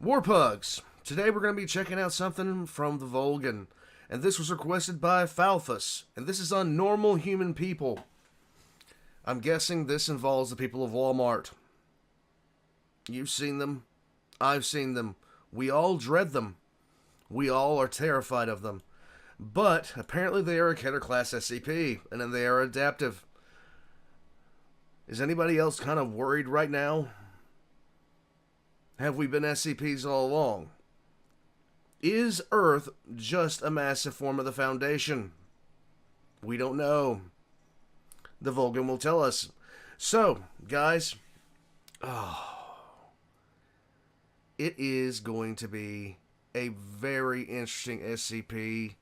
Warpugs! Today we're going to be checking out something from the Volgun, and this was requested by Falthus, and this is on normal human people. I'm guessing this involves the people of Walmart. You've seen them. I've seen them. We all dread them. We all are terrified of them. But apparently they are a Keter class SCP, and then they are adaptive. Is anybody else kind of worried right now? Have we been SCPs all along? Is Earth just a massive form of the Foundation? We don't know. The Volgun will tell us. So, guys, it is going to be a very interesting SCP.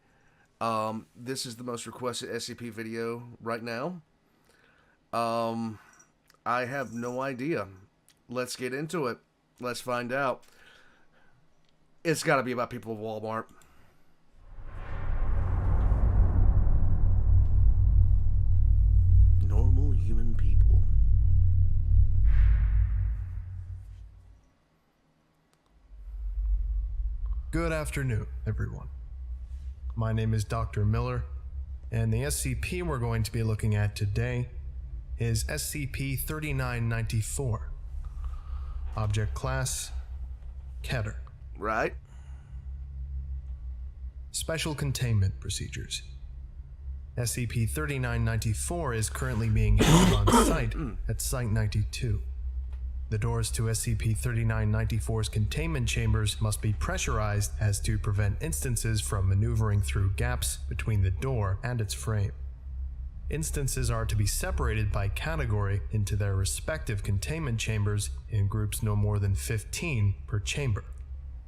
This is the most requested SCP video right now. I have no idea. Let's get into it. Let's find out. It's got to be about people of Walmart. Normal human people. Good afternoon, everyone. My name is Dr. Miller, and the SCP we're going to be looking at today is SCP-3994. Object Class, Keter. Right? Special Containment Procedures. SCP-3994 is currently being held on site at Site-92. The doors to SCP-3994's containment chambers must be pressurized as to prevent instances from maneuvering through gaps between the door and its frame. Instances are to be separated by category into their respective containment chambers in groups no more than 15 per chamber.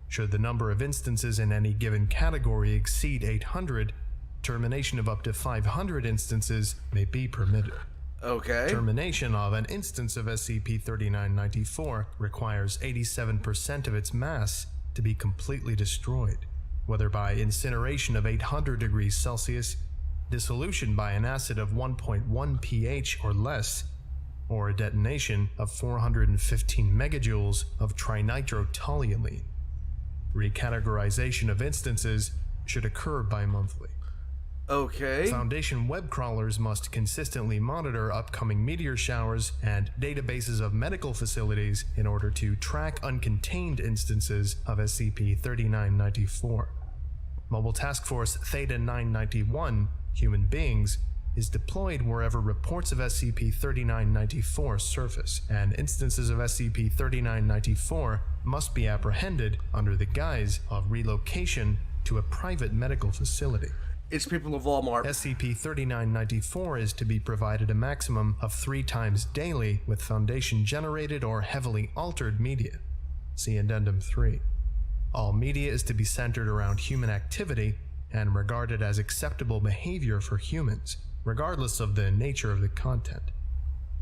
Should the number of instances in any given category exceed 800, termination of up to 500 instances may be permitted. Okay. Termination of an instance of SCP-3994 requires 87% of its mass to be completely destroyed, whether by incineration of 800 degrees Celsius, dissolution by an acid of 1.1 pH or less, or a detonation of 415 megajoules of trinitrotoluene. Recategorization of instances should occur bi-monthly. Okay. Foundation web crawlers must consistently monitor upcoming meteor showers and databases of medical facilities in order to track uncontained instances of SCP-3994. Mobile Task Force Theta-991, Human Beings, is deployed wherever reports of SCP-3994 surface, and instances of SCP-3994 must be apprehended under the guise of relocation to a private medical facility. It's people of Walmart. SCP-3994 is to be provided a maximum of 3 times daily with Foundation-generated or heavily altered media. See Addendum 3. All media is to be centered around human activity and regarded as acceptable behavior for humans, regardless of the nature of the content.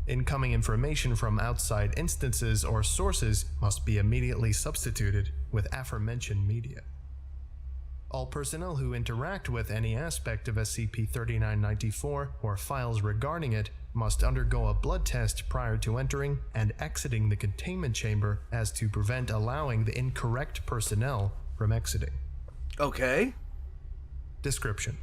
Incoming information from outside instances or sources must be immediately substituted with aforementioned media. All personnel who interact with any aspect of SCP-3994 or files regarding it must undergo a blood test prior to entering and exiting the containment chamber as to prevent allowing the incorrect personnel from exiting. Okay. Description: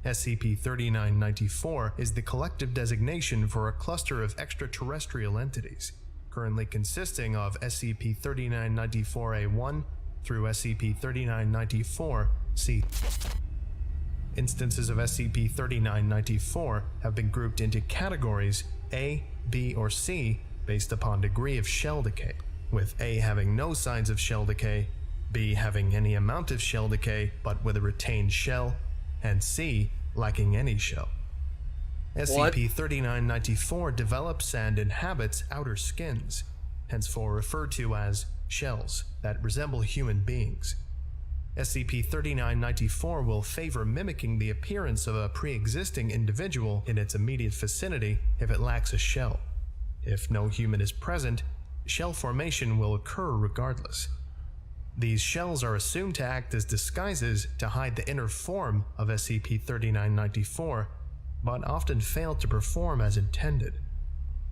SCP-3994 is the collective designation for a cluster of extraterrestrial entities, currently consisting of SCP-3994-A1 through SCP-3994-C. Instances of SCP-3994 have been grouped into categories A, B, or C based upon degree of shell decay, with A having no signs of shell decay, B having any amount of shell decay but with a retained shell, and C lacking any shell. SCP-3994 develops and inhabits outer skins, henceforth referred to as shells that resemble human beings. SCP-3994 will favor mimicking the appearance of a pre-existing individual in its immediate vicinity if it lacks a shell. If no human is present, shell formation will occur regardless. These shells are assumed to act as disguises to hide the inner form of SCP-3994, but often fail to perform as intended.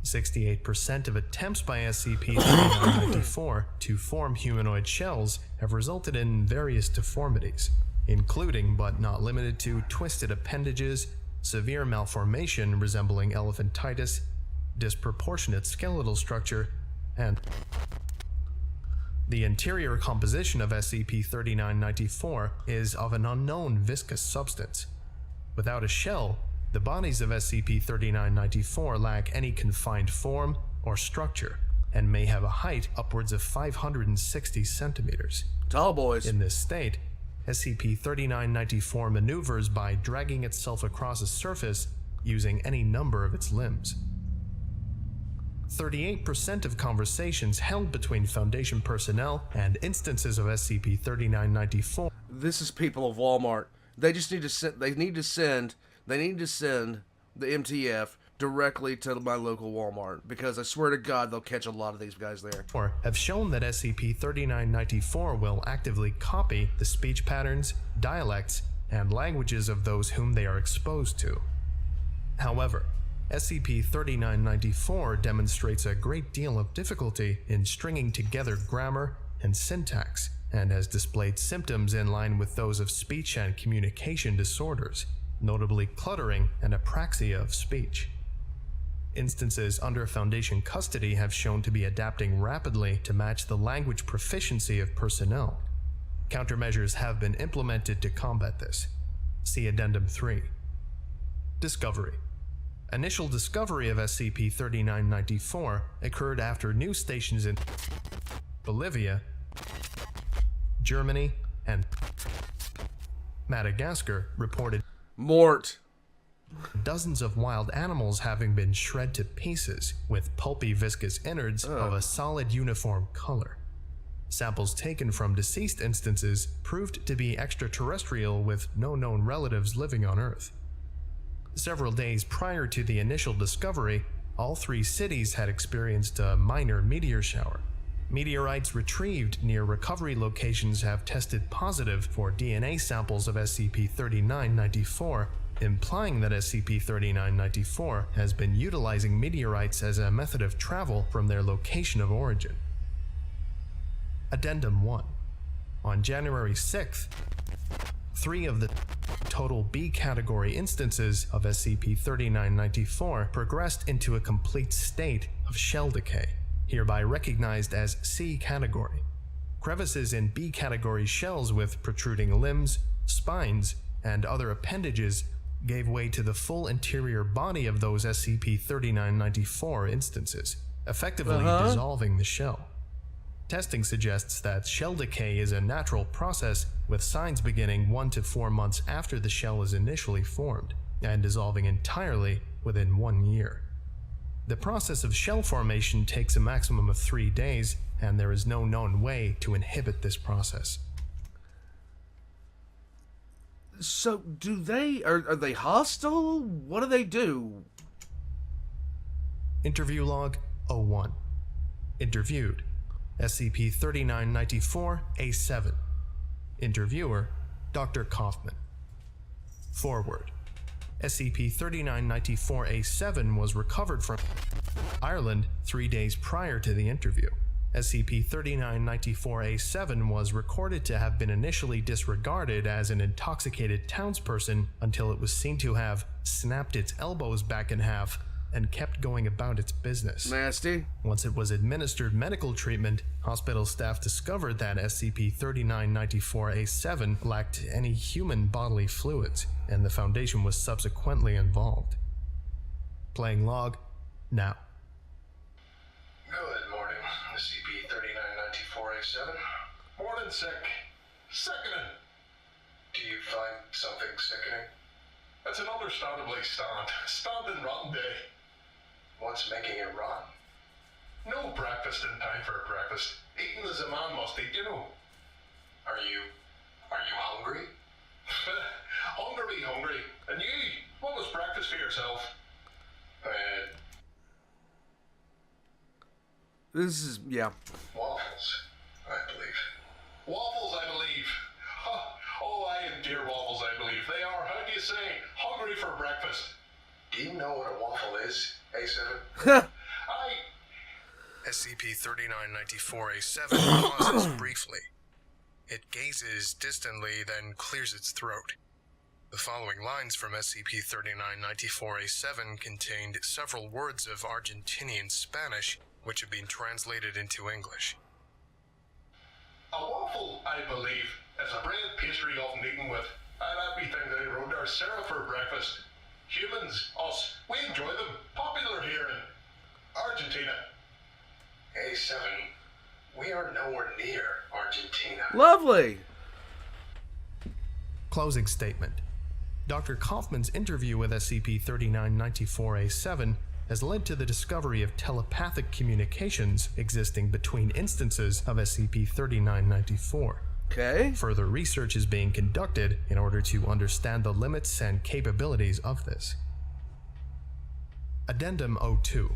68% of attempts by SCP-3994 to form humanoid shells have resulted in various deformities, including but not limited to twisted appendages, severe malformation resembling elephantitis, disproportionate skeletal structure, and the interior composition of SCP-3994 is of an unknown viscous substance. Without a shell, the bodies of SCP-3994 lack any confined form or structure and may have a height upwards of 560 centimeters. Tall boys. In this state, SCP-3994 maneuvers by dragging itself across a surface using any number of its limbs. 38% of conversations held between Foundation personnel and instances of SCP-3994. This is people of Walmart. They just need to send. They need to send the MTF directly to my local Walmart, because I swear to God they'll catch a lot of these guys there. Have shown that SCP-3994 will actively copy the speech patterns, dialects, and languages of those whom they are exposed to. However, SCP-3994 demonstrates a great deal of difficulty in stringing together grammar and syntax, and has displayed symptoms in line with those of speech and communication disorders, notably cluttering and apraxia of speech. Instances under Foundation custody have shown to be adapting rapidly to match the language proficiency of personnel. Countermeasures have been implemented to combat this. See Addendum 3. Discovery. Initial discovery of SCP-3994 occurred after news stations in Bolivia, Germany, and Madagascar reported Mort. dozens of wild animals having been shred to pieces with pulpy viscous innards of a solid uniform color. Samples taken from deceased instances proved to be extraterrestrial with no known relatives living on Earth. Several days prior to the initial discovery, all three cities had experienced a minor meteor shower. Meteorites retrieved near recovery locations have tested positive for DNA samples of SCP-3994, implying that SCP-3994 has been utilizing meteorites as a method of travel from their location of origin. Addendum 1. On January 6th, 3 of the total B category instances of SCP-3994 progressed into a complete state of shell decay, hereby recognized as C category. Crevices in B category shells with protruding limbs, spines, and other appendages gave way to the full interior body of those SCP-3994 instances, effectively dissolving the shell. Testing suggests that shell decay is a natural process, with signs beginning 1 to 4 months after the shell is initially formed, and dissolving entirely within 1 year. The process of shell formation takes a maximum of 3 days, and there is no known way to inhibit this process. So, are they hostile? What do they do? Interview Log 01. Interviewed: SCP-3994-A7. Interviewer: Dr. Kaufman. Forward: SCP-3994-A7 was recovered from Ireland 3 days prior to the interview. SCP-3994-A7 was recorded to have been initially disregarded as an intoxicated townsperson until it was seen to have snapped its elbows back in half and kept going about its business. Nasty. Once it was administered medical treatment, hospital staff discovered that SCP-3994-A7 lacked any human bodily fluids, and the Foundation was subsequently involved. Playing log now. Good morning, SCP-3994-A7. Morning, sick. Sickening. Do you find something sickening? That's an understandably standing rotten day. What's making it rotten? No breakfast in time for breakfast. Eating as a man must eat, you know. Are you hungry? Hungry. And you, what was breakfast for yourself? This is, yeah. Waffles, I believe. Waffles, I believe. Oh, I am dear waffles, I believe. They are, how do you say, hungry for breakfast. Do you know what a waffle is, A7? SCP-3994-A7 pauses briefly. It gazes distantly, then clears its throat. The following lines from SCP-3994-A7 contained several words of Argentinian Spanish, which have been translated into English. A waffle, I believe, is a bread pastry often eaten with that happy thing that I wrote our syrup for breakfast. Humans, us, we enjoy them. Popular here in Argentina. A7, we are nowhere near Argentina. Lovely! Closing statement. Dr. Kaufman's interview with SCP-3994-A7 has led to the discovery of telepathic communications existing between instances of SCP-3994. Okay. Further research is being conducted in order to understand the limits and capabilities of this. Addendum 02.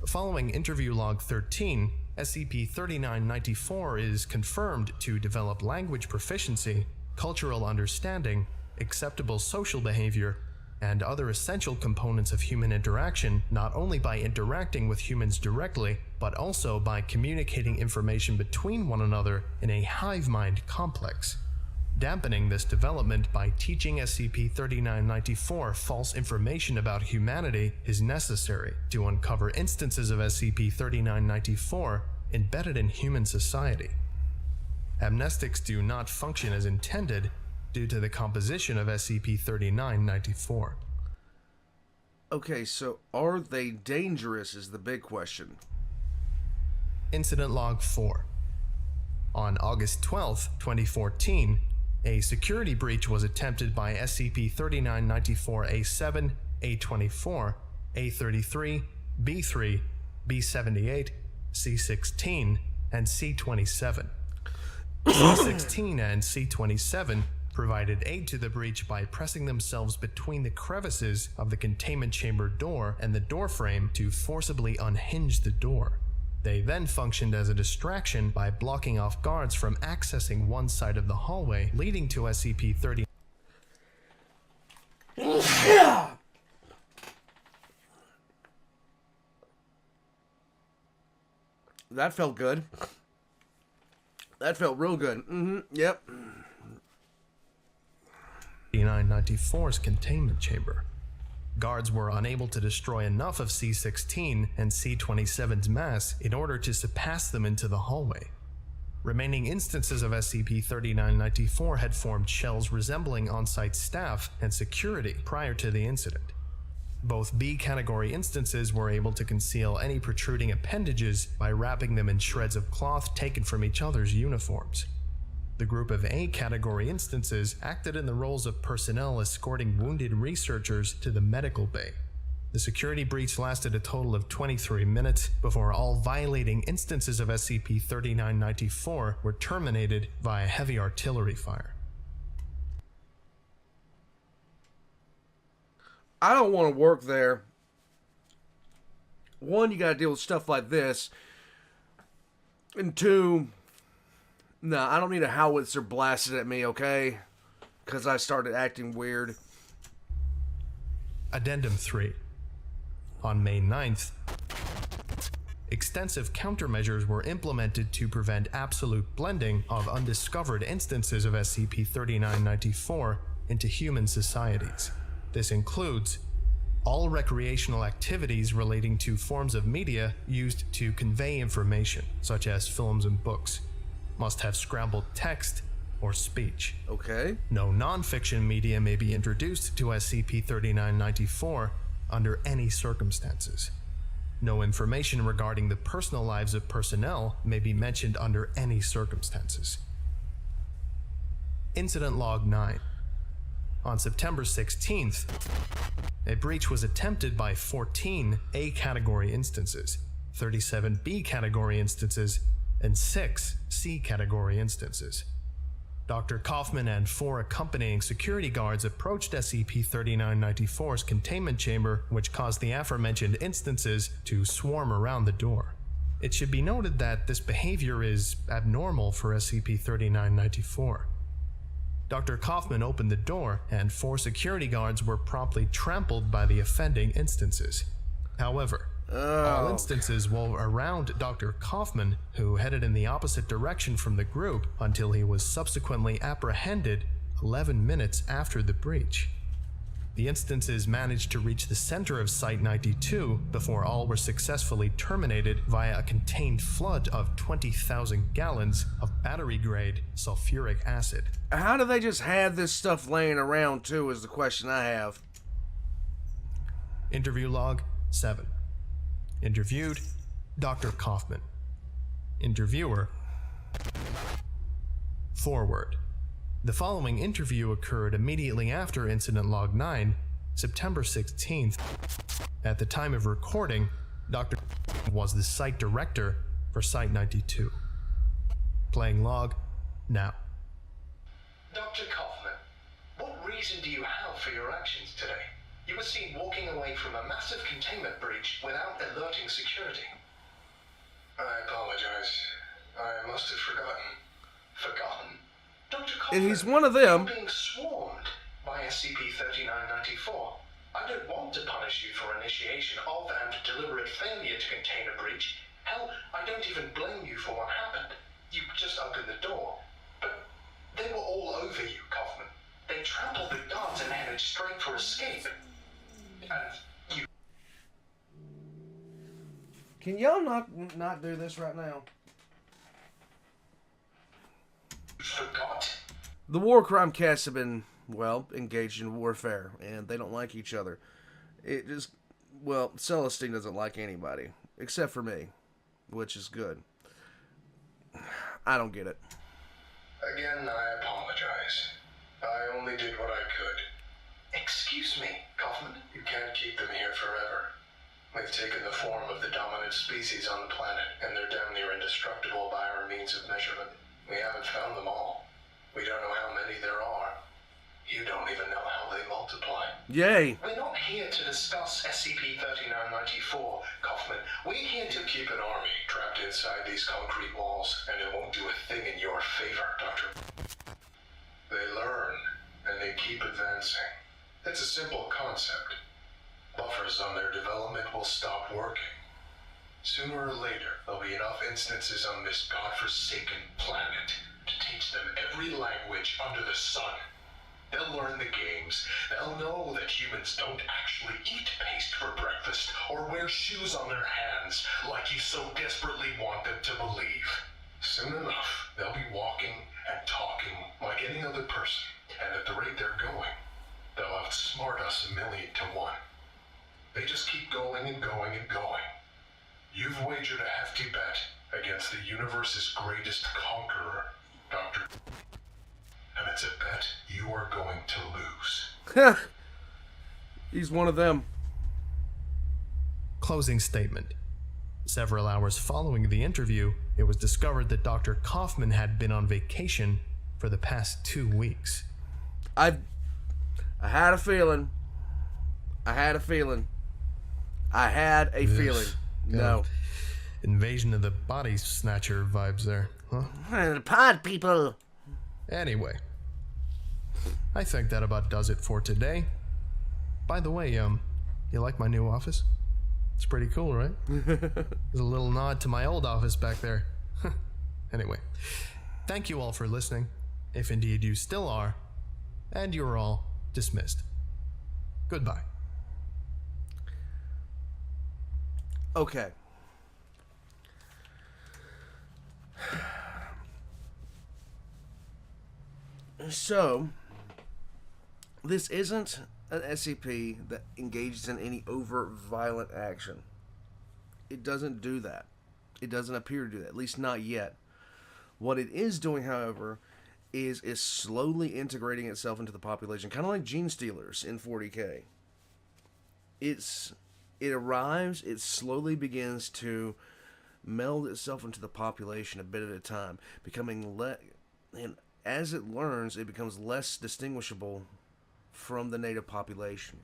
Following Interview Log 13, SCP-3994 is confirmed to develop language proficiency, cultural understanding, acceptable social behavior, and other essential components of human interaction, not only by interacting with humans directly, but also by communicating information between one another in a hive mind complex. Dampening this development by teaching SCP-3994 false information about humanity is necessary to uncover instances of SCP-3994 embedded in human society. Amnestics do not function as intended due to the composition of SCP-3994. Okay, so are they dangerous is the big question. Incident Log 4. On August 12, 2014, a security breach was attempted by SCP-3994-A7, A24, A33, B3, B78, C16, and C27. C16 and C27 provided aid to the breach by pressing themselves between the crevices of the containment chamber door and the door frame to forcibly unhinge the door. They then functioned as a distraction by blocking off guards from accessing one side of the hallway leading to SCP-30. That felt good. That felt real good. Yep. 3994's containment chamber. Guards were unable to destroy enough of C16 and C27's mass in order to surpass them into the hallway. Remaining instances of SCP-3994 had formed shells resembling on-site staff and security prior to the incident. Both B-category instances were able to conceal any protruding appendages by wrapping them in shreds of cloth taken from each other's uniforms. The group of A-category instances acted in the roles of personnel escorting wounded researchers to the medical bay. The security breach lasted a total of 23 minutes before all violating instances of SCP-3994 were terminated via heavy artillery fire. I don't want to work there. One, you gotta deal with stuff like this. And two, nah, I don't need a howitzer blasted at me, okay? Because I started acting weird. Addendum 3. On May 9th, extensive countermeasures were implemented to prevent absolute blending of undiscovered instances of SCP-3994 into human societies. This includes all recreational activities relating to forms of media used to convey information, such as films and books, must have scrambled text or speech. Okay. No non-fiction media may be introduced to SCP-3994 under any circumstances. No information regarding the personal lives of personnel may be mentioned under any circumstances. Incident Log 9. On September 16th, a breach was attempted by 14 A-category instances, 37 B-category instances, and 6 C-category instances. Dr. Kaufman and 4 accompanying security guards approached SCP-3994's containment chamber, which caused the aforementioned instances to swarm around the door. It should be noted that this behavior is abnormal for SCP-3994. Dr. Kaufman opened the door, and 4 security guards were promptly trampled by the offending instances. However, All Oh. instances were around Dr. Kaufman, who headed in the opposite direction from the group until he was subsequently apprehended 11 minutes after the breach. The instances managed to reach the center of Site-92 before all were successfully terminated via a contained flood of 20,000 gallons of battery-grade sulfuric acid. How do they just have this stuff laying around, too, is the question I have. Interview log 7. Interviewed, Dr. Kaufman. Interviewer, forward. The following interview occurred immediately after Incident Log 9, September 16th. At the time of recording, Dr. was the site director for Site-92. Playing log now. Dr. Kaufman, what reason do you have for your actions today? You were seen walking away from a massive containment breach without alerting security. I apologize. I must have forgotten. Forgotten? Dr. Kaufman, And he's one of them. you're being swarmed by SCP-3994. I don't want to punish you for initiation of and deliberate failure to contain a breach. Hell, I don't even blame you for what happened. You just opened the door. But they were all over you, Kaufman. They trampled the guards and headed straight for escape. And you Can y'all not do this right now? forgot. The war crime casts have been, well, engaged in warfare, and they don't like each other. It just, well, Celestine doesn't like anybody, except for me, which is good. I don't get it. Again, I apologize. I only did what I could. Excuse me, Kaufman. You can't keep them here forever. They've taken the form of the dominant species on the planet, and they're damn near indestructible by our means of measurement. We haven't found them all. We don't know how many there are. You don't even know how they multiply. Yay! We're not here to discuss SCP-3994, Kaufman. We're here to keep an army trapped inside these concrete walls, and it won't do a thing in your favor, Doctor. They learn, and they keep advancing. It's a simple concept. Buffers on their development will stop working. Sooner or later, there'll be enough instances on this godforsaken planet to teach them every language under the sun. They'll learn the games. They'll know that humans don't actually eat paste for breakfast or wear shoes on their hands like you so desperately want them to believe. Soon enough, they'll be walking and talking like any other person, and at the rate they're going, they'll outsmart us 1,000,000 to 1. They just keep going and going and going. You've wagered a hefty bet against the universe's greatest conqueror, Doctor. And it's a bet you are going to lose. He's one of them. Closing statement. Several hours following the interview, it was discovered that Dr. Kaufman had been on vacation for the past 2 weeks. I had a feeling. I had a feeling. No. Invasion of the Body Snatcher vibes there, huh? The pod people. Anyway, I think that about does it for today. By the way, you like my new office? It's pretty cool, right? There's a little nod to my old office back there. Anyway, thank you all for listening, if indeed you still are, and you are all dismissed. Goodbye. Okay. So, this isn't an SCP that engages in any overt violent action. It doesn't do that. It doesn't appear to do that, at least not yet. What it is doing, however, is slowly integrating itself into the population, kind of like gene stealers in 40K. It arrives, it slowly begins to meld itself into the population a bit at a time, becoming and as it learns, it becomes less distinguishable from the native population.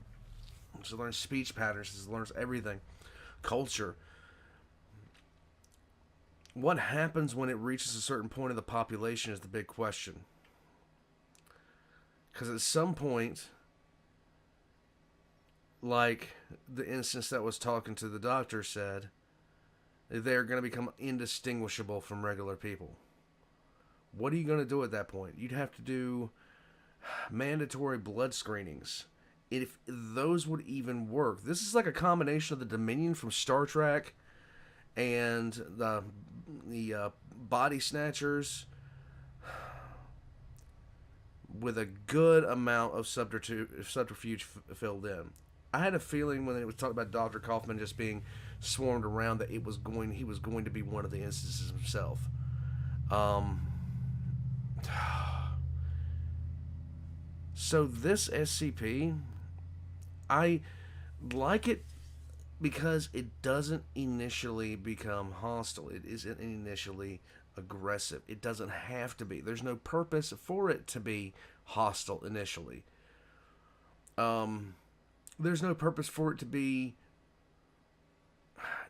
So it learns speech patterns, it learns everything, culture. What happens when it reaches a certain point of the population is the big question. Because at some point, like the instance that was talking to the doctor said, they're going to become indistinguishable from regular people. What are you going to do at that point? You'd have to do mandatory blood screenings. If those would even work. This is like a combination of the Dominion from Star Trek and the body snatchers with a good amount of subterfuge filled in. I had a feeling when it was talking about Dr. Kaufman just being swarmed around that he was going to be one of the instances himself. So this SCP, I like it because it doesn't initially become hostile. It isn't initially aggressive. It doesn't have to be. There's no purpose for it to be hostile initially. There's no purpose for it to be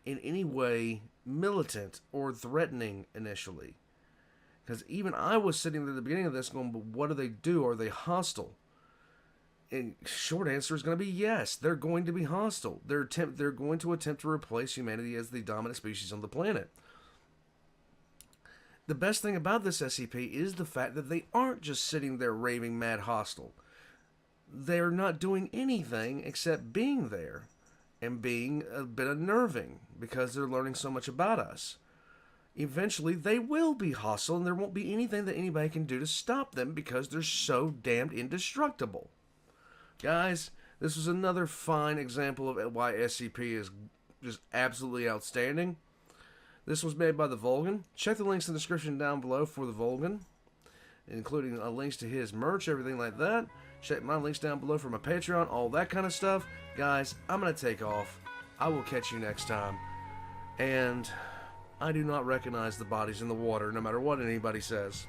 in any way militant or threatening initially. Because even I was sitting there at the beginning of this going, but what do they do? Are they hostile? And short answer is going to be yes. They're going to be hostile. They're going to attempt to replace humanity as the dominant species on the planet. The best thing about this SCP is the fact that they aren't just sitting there raving mad hostile. They're not doing anything except being there and being a bit unnerving because they're learning so much about us. Eventually, they will be hostile, and there won't be anything that anybody can do to stop them because they're so damned indestructible. Guys, this was another fine example of why SCP is just absolutely outstanding. This was made by TheVolgun. Check the links in the description down below for TheVolgun, including links to his merch, everything like that. Check my links down below for my Patreon, all that kind of stuff. Guys, I'm going to take off. I will catch you next time. And I do not recognize the bodies in the water, no matter what anybody says.